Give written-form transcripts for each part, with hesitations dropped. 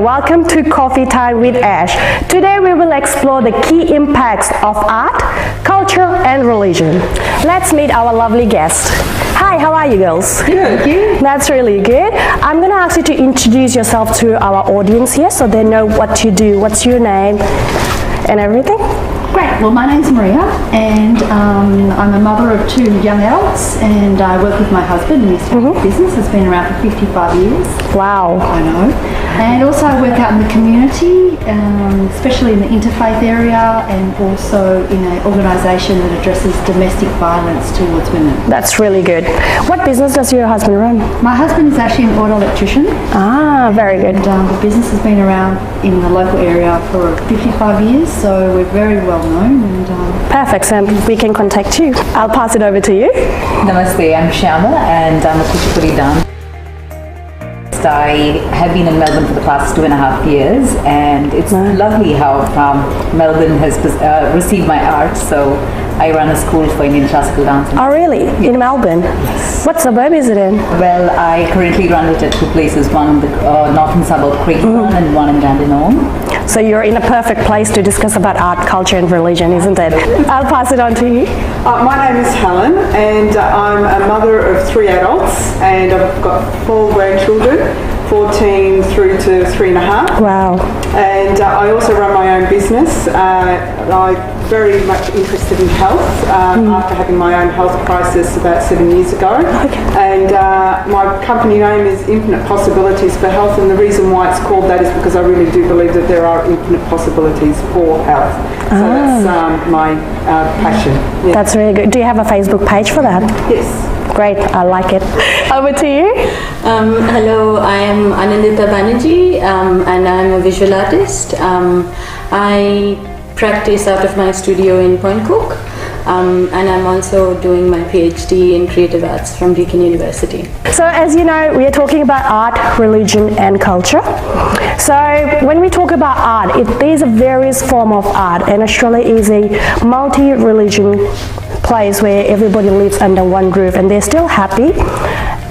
welcome to Coffee Time with Ash. Today we will explore the key impacts of art, culture and religion. Let's meet our lovely guest. Hi, how are you girls? Good. Thank you. That's really good. I'm going to ask you to introduce yourself to our audience here so they know what you do, what's your name and everything. Great. Well, my name's Maria, and I'm a mother of 2 young adults, and I work with my husband in his business. It's been around for 55 years. Wow. I know. And also I work out in the community, especially in the interfaith area, and also in an organisation that addresses domestic violence towards women. That's really good. What business does your husband run? My husband is actually an auto electrician. Ah, very good. And the business has been around in the local area for 55 years, so we're very well known. And Perfect, Sam. We can contact you. I'll pass it over to you. Namaste, I'm Shyama and I'm a Kuchipudi dancer. I have been in Melbourne for the past 2.5 years, and it's lovely how Melbourne has received my art. So I run a school for Indian classical dance. Oh, really? Yes. In Melbourne? Yes. What suburb is it in? Well, I currently run it at 2 places, one in the northern suburb, Craigieburn, and one in Dandenong. So you're in a perfect place to discuss about art, culture and religion, isn't it? I'll pass it on to you. My name is Helen, and I'm a mother of 3 adults, and I've got 4 grandchildren, 14 through to 3.5. Wow. And I also run my own business. I'm very much interested in health after having my own health crisis about 7 years ago. Okay. And my company name is Infinite Possibilities for Health, and the reason why it's called that is because I really do believe that there are infinite possibilities for health. So that's my passion. Yeah. That's really good. Do you have a Facebook page for that? Yes. Great, I like it. Over to you. Hello, I am Anandita Banerjee and I'm a visual artist. I practice out of my studio in Point Cook, and I'm also doing my PhD in creative arts from Deakin University. So as you know, we are talking about art, religion and culture. So when we talk about art, there's a various form of art, and Australia is a multi-religion place where everybody lives under one roof and they're still happy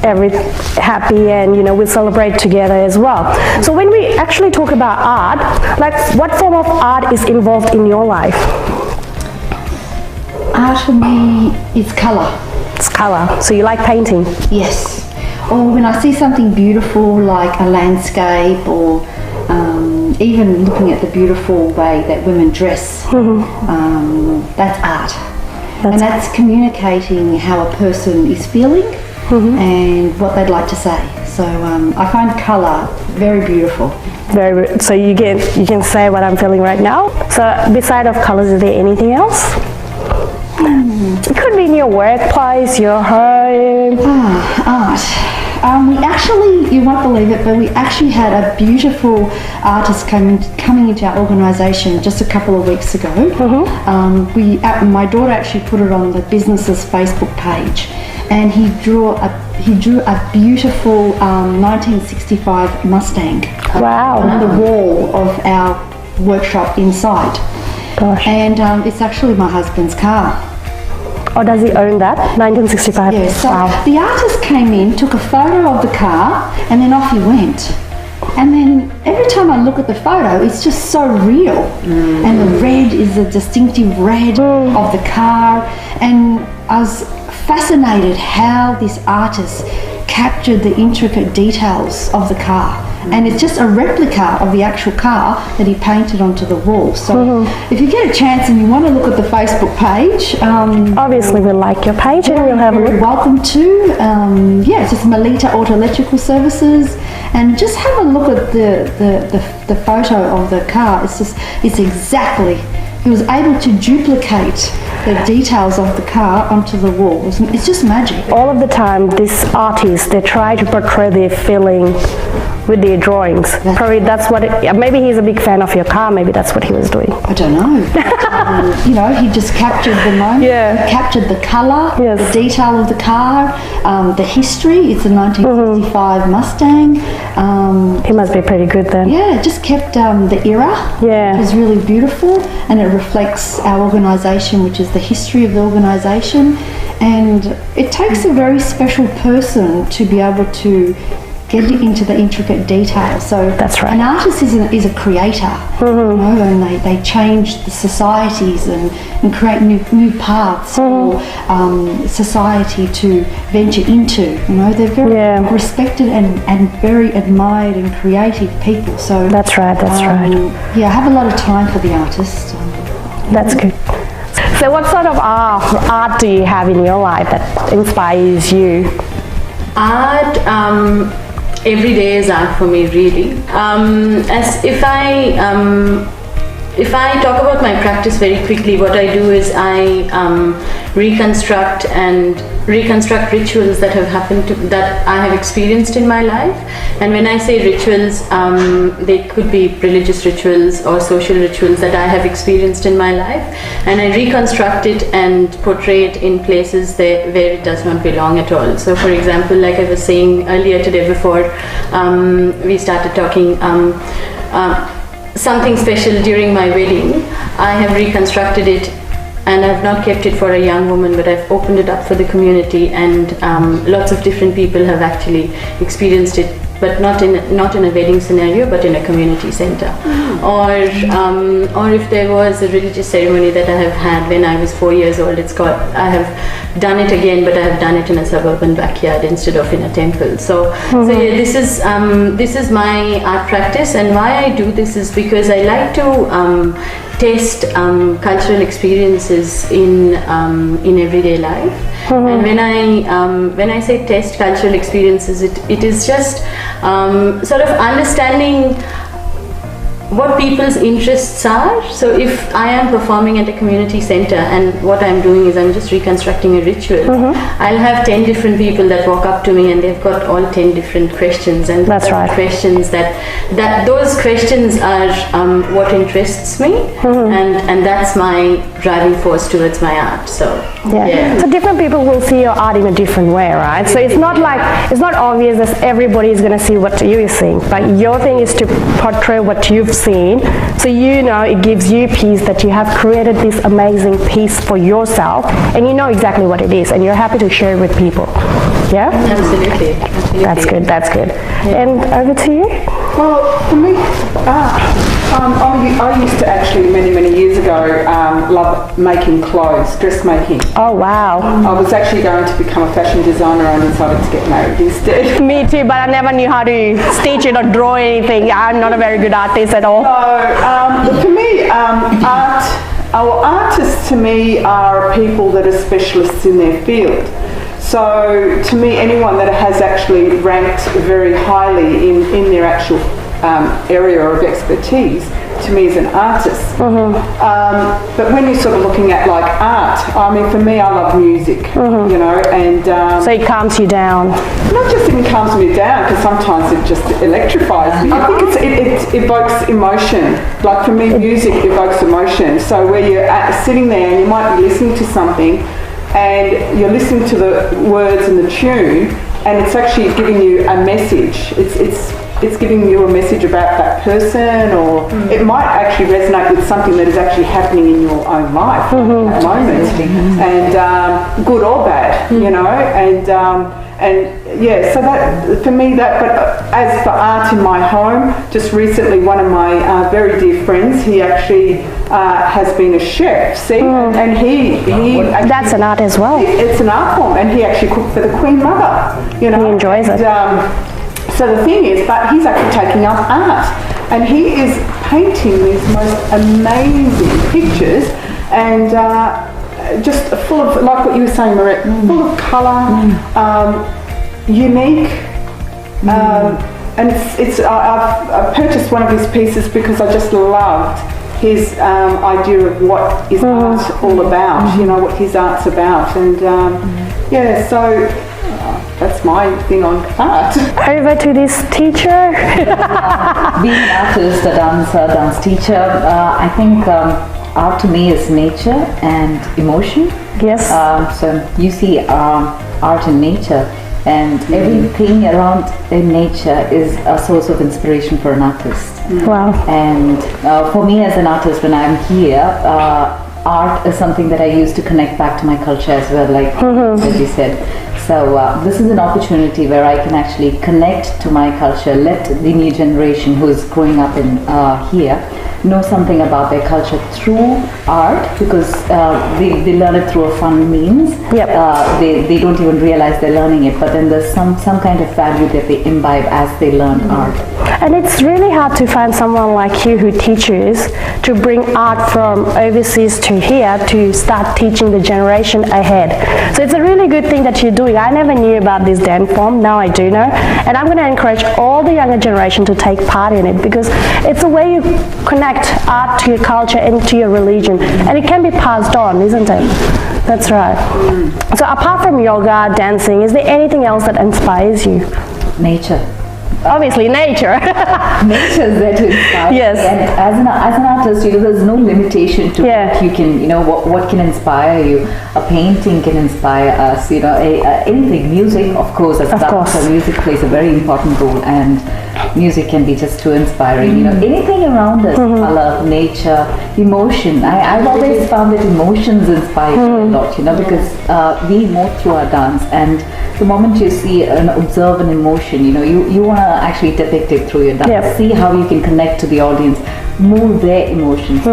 and we celebrate together as well. So when we actually talk about art, like what form of art is involved in your life? art for me is colour. It's colour. So you like painting? Yes. Or when I see something beautiful like a landscape, or even looking at the beautiful way that women dress, that's art. That's communicating how a person is feeling and what they'd like to say. So I find colour very beautiful. So you can say what I'm feeling right now. So beside of colours, is there anything else? It could be in your workplace, your home. Art. We actually, you won't believe it, but we actually had a beautiful artist coming into our organisation just a couple of weeks ago. My daughter actually put it on the business's Facebook page, and he drew a beautiful 1965 Mustang on the wall of our workshop inside. Gosh. And it's actually my husband's car. Or does he own that? 1965? Yes. So wow. The artist came in, took a photo of the car, and then off he went. And then every time I look at the photo, it's just so real. And the red is a distinctive red of the car. And I was fascinated how this artist captured the intricate details of the car. And it's just a replica of the actual car that he painted onto the wall. So if you get a chance and you want to look at the Facebook page, obviously we'll like your page and we'll have a look. Welcome to, it's just Melita Auto Electrical Services, and just have a look at the photo of the car. It's exactly. He was able to duplicate the details of the car onto the wall. It's just magic. All of the time, these artists, they try to portray their feeling with their drawings. Probably that's what maybe he's a big fan of your car, maybe that's what he was doing. I don't know. He just captured the moment, he captured the colour, the detail of the car, the history. It's a 1965 Mustang. He must be pretty good then. Yeah, just kept the era. Yeah. It was really beautiful, and it reflects our organisation, which is the history of the organisation. And it takes a very special person to be able to get into the intricate details. So That's right. an artist is a creator, you know, and they change the societies and create new paths for society to venture into. You know, they're very Yeah. respected and very admired and creative people. So That's right, that's right. Yeah, I have a lot of time for the artist. That's good. So what sort of art do you have in your life that inspires you? Art, every day is art for me, really. As if I talk about my practice very quickly, what I do is I reconstruct rituals that have happened that I have experienced in my life. And when I say rituals, they could be religious rituals or social rituals that I have experienced in my life, and I reconstruct it and portray it in places where it does not belong at all. So for example, like I was saying earlier today before we started talking, something special during my wedding, I have reconstructed it, and I've not kept it for a young woman, but I've opened it up for the community, and lots of different people have actually experienced it, but not in a wedding scenario, but in a community center. Or if there was a religious ceremony that I have had when I was 4 years old, I have done it again, but I have done it in a suburban backyard instead of in a temple. So yeah, this is my art practice, and why I do this is because I like to test cultural experiences in everyday life. And when I say test cultural experiences, it is just sort of understanding what people's interests are. So if I am performing at a community center and what I'm doing is I'm just reconstructing a ritual, I'll have 10 different people that walk up to me and they've got all 10 different questions, and That's right. questions that those questions are what interests me, and that's my driving force towards my art. So Yeah. So different people will see your art in a different way, right? So it's not obvious that everybody is going to see what you're seeing, but your thing is to portray what you've seen, so you know it gives you peace that you have created this amazing piece for yourself, and you know exactly what it is, and you're happy to share it with people. Yeah? absolutely. That's good. And over to you? Well, for me, I used to actually many years ago love making clothes, dressmaking. Oh, wow. I was actually going to become a fashion designer and decided to get married instead. Me too, but I never knew how to stitch it or draw anything. I'm not a very good artist at all. So for me, artists to me are people that are specialists in their field. So to me, anyone that has actually ranked very highly in their actual area of expertise, to me is an artist. But when you're sort of looking at like art, I mean, for me, I love music, you know, and So it calms you down. not just even calms me down, because sometimes it just electrifies me. I think it evokes emotion. Like for me, music evokes emotion. So where you're sitting there and you might be listening to something, and you're listening to the words and the tune, and it's actually giving you a message. It's giving you a message about that person, or it might actually resonate with something that is actually happening in your own life at that moment, and good or bad, you know, and yeah. So that for me, but as for art in my home, just recently, one of my very dear friends, he actually has been a chef. See, and he actually, That's an art as well. it's an art form, and he actually cooked for the Queen Mother. You know, He enjoys it. So the thing is, but he's actually taking up art, and he is painting these most amazing pictures, and just full of, like what you were saying, Marette, full of colour, unique, and I've purchased one of his pieces because I just loved his idea of what is art all about, you know, what his art's about, and yeah, so that's my thing on art. Over to this teacher. Being an artist, a dancer, dance teacher, I think art to me is nature and emotion. Yes. So you see art in nature, and everything around in nature is a source of inspiration for an artist. Wow. And for me as an artist, when I'm here, art is something that I use to connect back to my culture as well, like as you said. So this is an opportunity where I can actually connect to my culture, let the new generation who is growing up in here know something about their culture through art, because they learn it through a fun means. Yep. They don't even realize they're learning it, but then there's some kind of value that they imbibe as they learn art. And it's really hard to find someone like you who teaches to bring art from overseas to here to start teaching the generation ahead. So it's a really good thing that you're doing. I never knew about this dance form, now I do know. And I'm going to encourage all the younger generation to take part in it, because it's a way you connect art to your culture and to your religion. And it can be passed on, isn't it? That's right. So apart from yoga, dancing, is there anything else that inspires you? Nature. Obviously, nature. Nature is there to inspire. Yes. And as an artist, there's no limitation to what you can, what can inspire you. A painting can inspire us, anything. Music, of course, as a dancer, music plays a very important role, and music can be just too inspiring. Anything around us, color, nature, emotion. I've always found that emotions inspire me a lot, because we emote through our dance, and the moment you see and observe an emotion, you want to actually depict it through your dance. Yep. See how you can connect to the audience, move their emotions.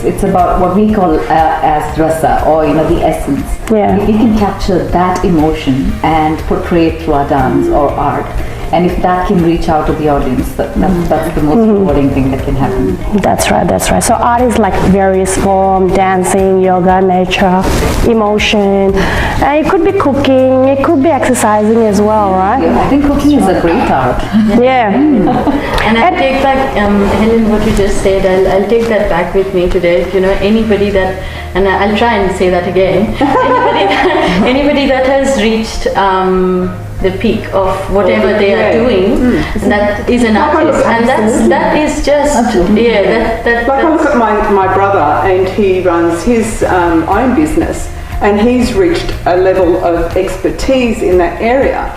It's about what we call as rasa, or the essence. Yeah. We can capture that emotion and portray it through our dance or art. And if that can reach out to the audience, that's the most rewarding thing that can happen. That's right, that's right. So art is like various form, dancing, yoga, nature, emotion. And it could be cooking, it could be exercising as well, right? Yeah, I think cooking is a great art. Yeah. And I'll take back, Helen, what you just said, I'll take that back with me today. Anybody that, and I'll try and say that again, anybody that has reached the peak of whatever they are doing, that is an artist, and that is just Like I look at my brother, and he runs his own business, and he's reached a level of expertise in that area.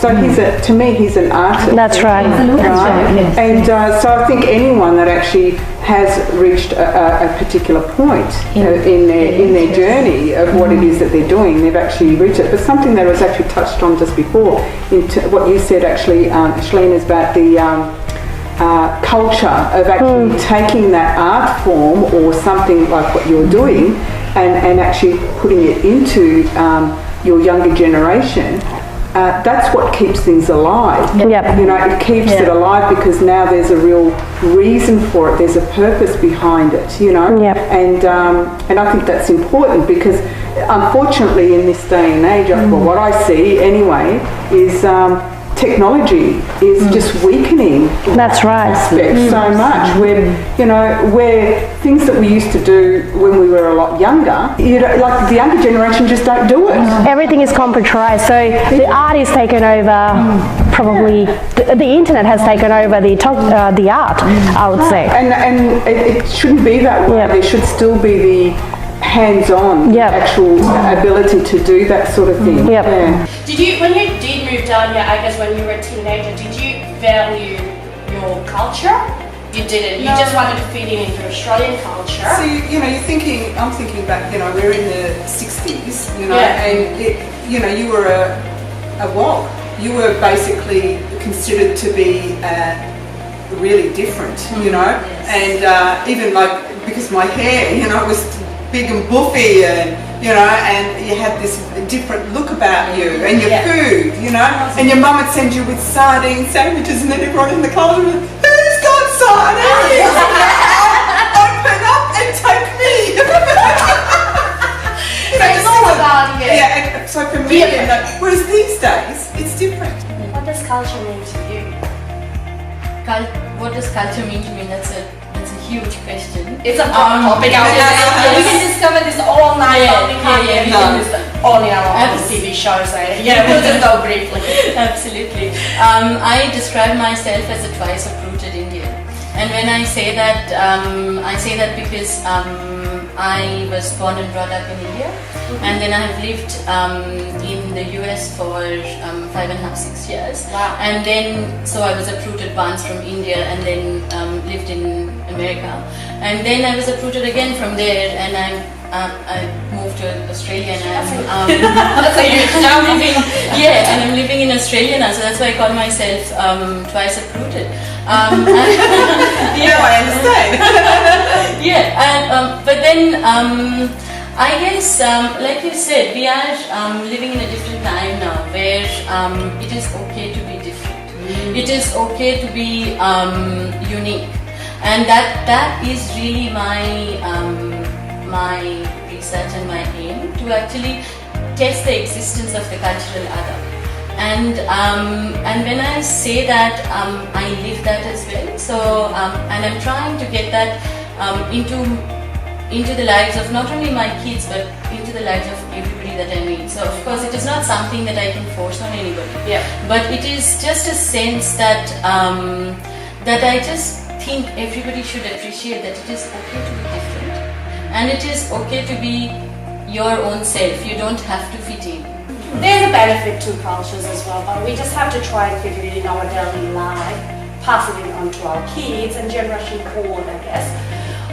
So to me he's an artist. That's right. And so I think anyone that actually has reached a particular point in their journey of what it is that they're doing, they've actually reached it. But something that was actually touched on just before, what you said actually, Shalene, is about the culture of actually taking that art form or something like what you're doing and actually putting it into your younger generation. That's what keeps things alive. Yep. It keeps it alive because now there's a real reason for it. There's a purpose behind it. Yep. And I think that's important because unfortunately in this day and age, well, what I see anyway is technology is just weakening. That's right. Aspects so much. Where things that we used to do when we were a lot younger, like the younger generation just don't do it. Everything is computerized, so the art is taken over. Probably the internet has taken over the art, I would say. And it shouldn't be that way. Yep. There should still be the hands-on actual ability to do that sort of thing. Yep. Yeah. Did you, when you did move down here, I guess when you were a teenager, did you value your culture? You didn't. You just wanted to fit in into Australian culture. So I'm thinking back. We're in the 60s. And you were a wog. You were basically considered to be really different. And even like because my hair, it was big and buffy, and and you had this different look about you, and your food, and your mum would send you with sardine sandwiches, and then everyone in the class would, who's got sardines? Open up and take me. It's all about you. Yeah, so for me, whereas these days, it's different. What does culture mean to you? What does culture mean to me? That's a huge question. It's a broad topic. We can discover this all night. We can't do this all in our own TV shows. We'll just go briefly. Absolutely. I describe myself as a twice uprooted Indian, and when I say that because I was born and brought up in India, and then I have lived in the US for 5.5-6 years. Wow. And then, so I was uprooted once from India and then lived in America. And then I was uprooted again from there, and I moved to Australia and that's a huge jump. Yeah, and I'm living in Australia now, so that's why I call myself twice uprooted. Yeah, I understand. Yeah, and but then I guess, like you said, we are living in a different time now, where it is okay to be different. It is okay to be unique, and that is really my research and my aim, to actually test the existence of the cultural other. And when I say that, I live that as well. So and I'm trying to get that into the lives of not only my kids, but into the lives of everybody that I meet. So of course it is not something that I can force on anybody. Yeah. But it is just a sense that that I just think everybody should appreciate that it is okay to be different, and it is okay to be your own self. You don't have to fit in. There's a benefit to cultures as well, but we just have to try and figure it in our daily life, pass it on to our kids and generation forward, I guess.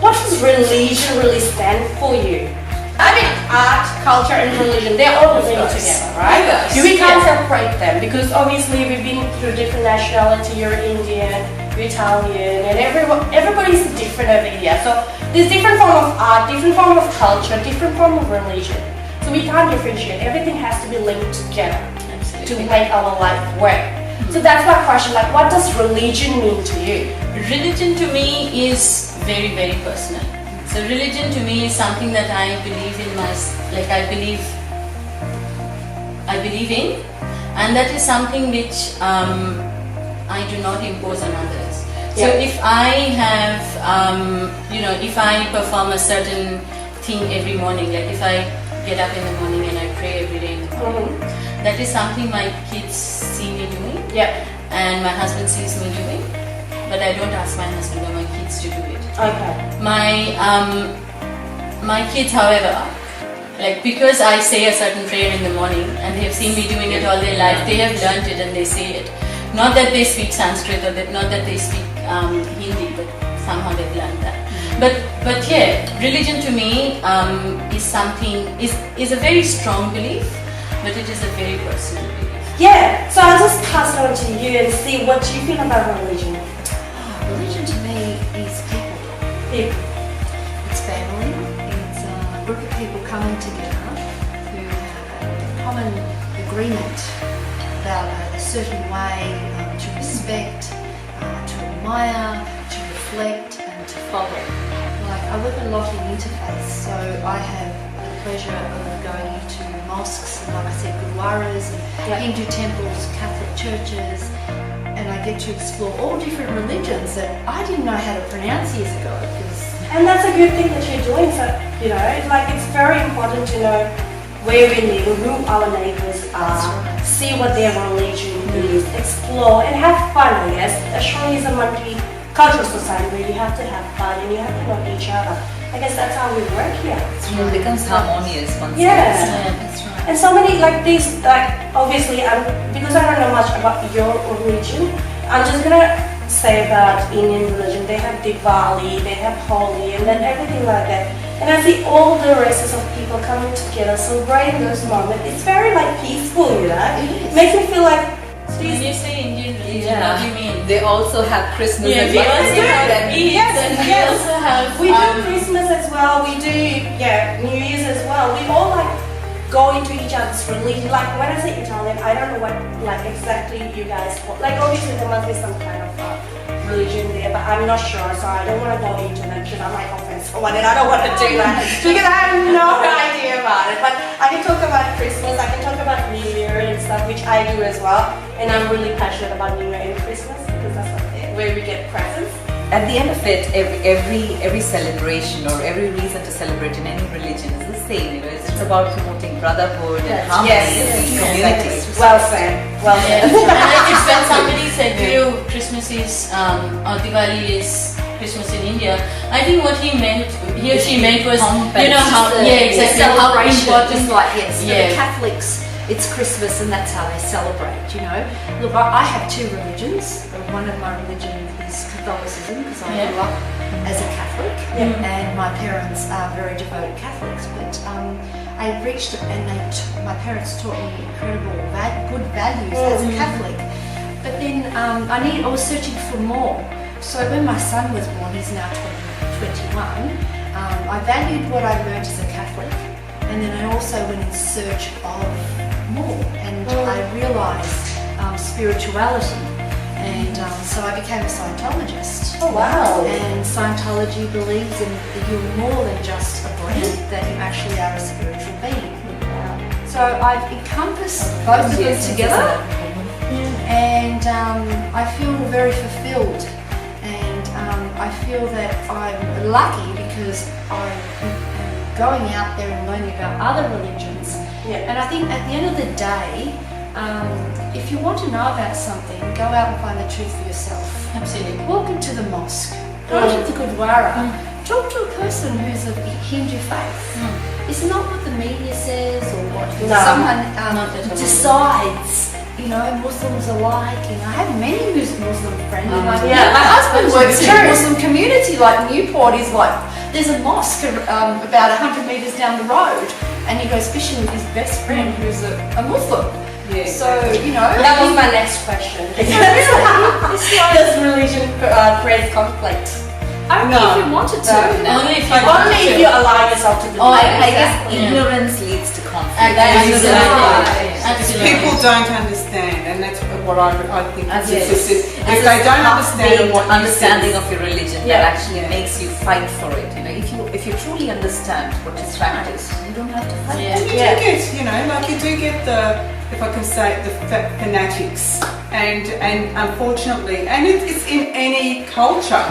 What does religion really stand for you? I mean, art, culture and religion, they're all living together, right? Yes. We can't separate them because obviously we've been through different nationality. You're Indian, you're Italian, and everybody's different over here. So there's different form of art, different form of culture, different form of religion. So we can't differentiate. Everything has to be linked together to make our life work. So that's my question. Like, what does religion mean to you? Religion to me is very, very personal. So religion to me is something that I believe in I believe in, and that is something which I do not impose on others. So if I have, if I perform a certain thing every morning, like if I get up in the morning and I pray every day in the morning, that is something my kids see me doing, and my husband sees me doing, but I don't ask my husband or my kids to do it. Okay. My kids, however, like, because I say a certain prayer in the morning and they have seen me doing it all their life, they have learnt it and they say it. Not that they speak Sanskrit or not that they speak Hindi, but somehow they've learned that. But yeah, religion to me is a very strong belief, but it is a very personal belief. Yeah, so I'll just pass it on to you and see what you feel about religion. Religion to me is people. It's family. It's a group of people coming together who have a common agreement about a certain way to respect, to admire, to reflect and to follow. Like, I work a lot in interfaith, so I have the pleasure of going into mosques and, like I said, gurdwaras and Hindu temples, Catholic churches, and I get to explore all different religions that I didn't know how to pronounce years ago. And that's a good thing that you're doing. So, it's very important to know where we live, who our neighbors are, see what their religion is, explore and have fun, I guess. Australia is a multicultural society where you have to have fun and you have to know each other. I guess that's how we work here. It becomes harmonious once That's right. And so many obviously, because I don't know much about your religion, I'm just gonna say about Indian religion. They have Diwali, they have Holi, and then everything like that. And I see all the races of people coming together, celebrating those moments. It's very peaceful, It is. It makes me feel like. When you say Indian religion, what do you mean? They also have Christmas Yeah, as we well. also have Eid, and we also have We do Christmas as well. We do New Year's as well. We all go into each other's religion. Like when I say Italian, I don't know what exactly you guys call. Obviously there must be some kind of religion there, but I'm not sure. So I don't want to go into that because I might offend someone, and I don't want to do that because I have no idea about it. But I can talk about Christmas. I can talk about New Year and stuff, which I do as well. And I'm really passionate about New Year and Christmas because that's where we get presents. At the end of it, every celebration or every reason to celebrate in any religion is the same. It's about promoting brotherhood and harmony in the community. Well said. Well said. It's when somebody said to you Christmas is or Diwali is Christmas in India, I think what he or she meant was, how celebration important. is like, for the Catholics, it's Christmas and that's how they celebrate, you know. Look, I have two religions. One of my religion is Catholicism because I grew up as a Catholic and my parents are very devoted Catholics, but I reached and my parents taught me incredible good values as a Catholic. But then I was searching for more. So when my son was born, he's now 21, I valued what I learned as a Catholic, and then I also went in search of more, and I realised spirituality, and so I became a Scientologist. Oh wow! And Scientology believes in that you're more than just a breath, that you actually are a spiritual being. So I've encompassed both of them together, and I feel very fulfilled. I feel that I'm lucky because I'm going out there and learning about other religions. And I think at the end of the day, if you want to know about something, go out and find the truth for yourself. Absolutely. Walk into the mosque, go to the Gurdwara, talk to a person who's of Hindu faith. It's not what the media says or what someone decides. You know, Muslims are like, and I have many Muslim friends. My husband works in a Muslim community like Newport. Is like, there's a mosque about 100 metres down the road, and he goes fishing with his best friend who's a Muslim. So, you know. That was my next question. It's like, Does religion create conflict? only if you wanted to. Only if you Only if you allow yourself to believe. I guess ignorance leads to conflict. People don't understand, and that's what I think. Yes. If they don't understand what understanding of your religion, that actually makes you fight for it. You know, if you truly understand what is practiced, you don't have to fight. And you do get, you know, like you do get the, if I can say, the fanatics, and unfortunately, and it's in any culture,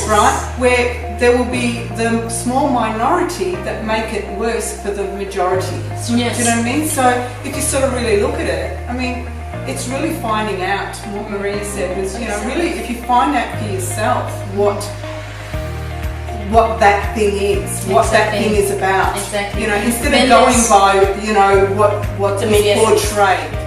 right, where there will be the small minority that make it worse for the majority. Do you know what I mean? So if you sort of really look at it, I mean, it's really finding out what Maria said was, you know, really if you find out for yourself what that thing is, what that thing is about. Exactly. You know, instead of going by, you know, what is portrayed.